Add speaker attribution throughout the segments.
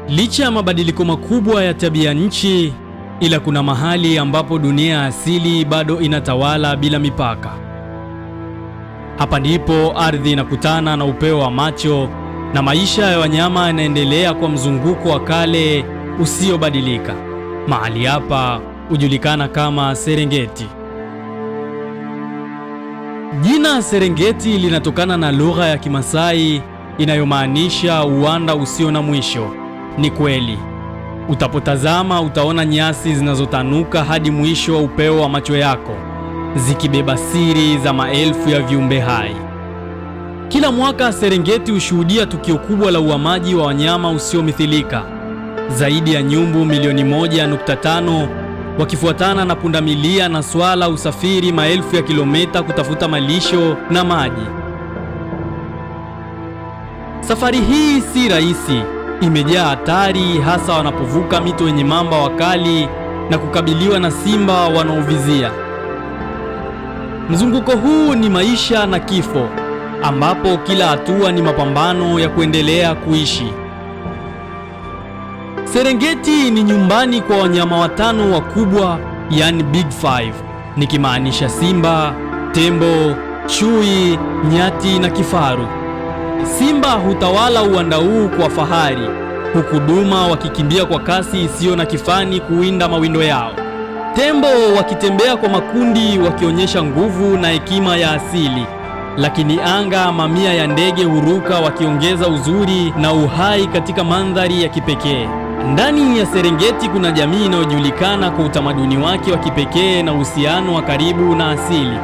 Speaker 1: Licha ya mabadiliko makubwa ya tabia nchi, ila kuna mahali ambapo dunia ya asili bado inatawala bila mipaka. Hapa ndipo ardhi inakutana na upeo wa macho na maisha ya wanyama yanaendelea kwa mzunguko wa kale usiobadilika. Mahali hapa hujulikana kama Serengeti. Jina Serengeti linatokana na lugha ya Kimasai inayomaanisha uwanda usio na mwisho. Ni kweli, utapotazama utaona nyasi zinazotanuka hadi mwisho wa upeo wa macho yako, zikibeba siri za maelfu ya viumbe hai. Kila mwaka Serengeti hushuhudia tukio kubwa la uhamaji wa wanyama usiomithilika. Zaidi ya nyumbu milioni 1.5 wakifuatana na pundamilia na swala usafiri maelfu ya kilomita kutafuta malisho na maji. Safari hii si rahisi, imejaa hatari, hasa wanapovuka mito yenye mamba wakali na kukabiliwa na simba wanaovizia. Mzunguko huu ni maisha na kifo, ambapo kila hatua ni mapambano ya kuendelea kuishi. Serengeti ni nyumbani kwa wanyama watano wakubwa, yani Big Five, nikimaanisha simba, tembo, chui, nyati na kifaru. Simba hutawala uwanda huu kwa fahari, huku duma wakikimbia kwa kasi isiyo na kifani kuwinda mawindo yao. Tembo wakitembea kwa makundi wakionyesha nguvu na hekima ya asili. Lakini anga, mamia ya ndege huruka wakiongeza uzuri na uhai katika mandhari ya kipekee. Ndani ya Serengeti kuna jamii inayojulikana kwa utamaduni wake wa kipekee na uhusiano wa karibu na asili.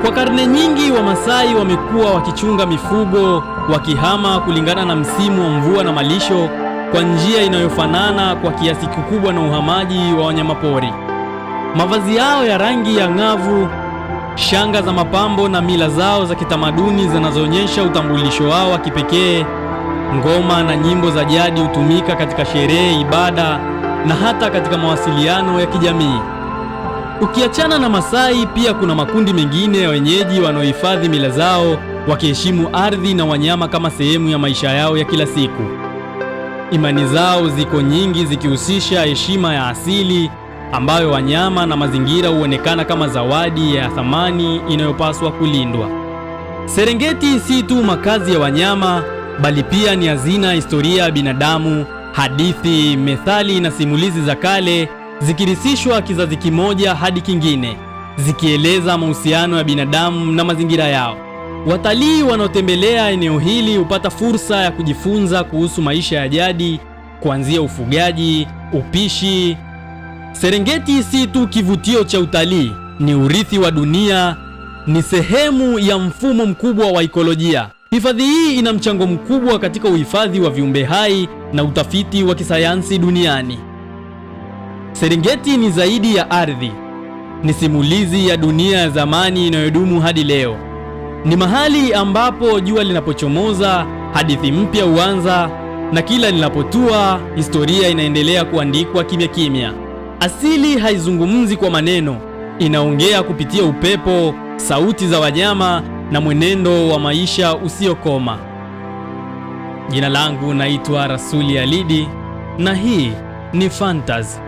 Speaker 1: Kwa karne nyingi Wamasai wamekuwa wakichunga mifugo, wakihama kulingana na msimu wa mvua na malisho, kwa njia inayofanana kwa kiasi kikubwa na uhamaji wa wanyamapori. Mavazi yao ya rangi ya ng'avu, shanga za mapambo na mila zao za kitamaduni zinazoonyesha utambulisho wao wa kipekee. Ngoma na nyimbo za jadi hutumika katika sherehe, ibada na hata katika mawasiliano ya kijamii. Ukiachana na Masai, pia kuna makundi mengine ya wenyeji wanaohifadhi mila zao, wakiheshimu ardhi na wanyama kama sehemu ya maisha yao ya kila siku. Imani zao ziko nyingi, zikihusisha heshima ya asili, ambayo wanyama na mazingira huonekana kama zawadi ya thamani inayopaswa kulindwa. Serengeti si tu makazi ya wanyama, bali pia ni hazina ya historia ya binadamu, hadithi, methali na simulizi za kale zikirisishwa kizazi kimoja hadi kingine, zikieleza mahusiano ya binadamu na mazingira yao. Watalii wanaotembelea eneo hili hupata fursa ya kujifunza kuhusu maisha ya jadi, kuanzia ufugaji, upishi. Serengeti si tu kivutio cha utalii, ni urithi wa dunia, ni sehemu ya mfumo mkubwa wa ekolojia. Hifadhi hii ina mchango mkubwa katika uhifadhi wa viumbe hai na utafiti wa kisayansi duniani. Serengeti ni zaidi ya ardhi, ni simulizi ya dunia ya zamani inayodumu hadi leo. Ni mahali ambapo jua linapochomoza, hadithi mpya huanza, na kila linapotua, historia inaendelea kuandikwa kimya kimya. Asili haizungumzi kwa maneno, inaongea kupitia upepo, sauti za wanyama na mwenendo wa maisha usiokoma. Jina langu naitwa Rasuli Alidi na hii ni Fantasy.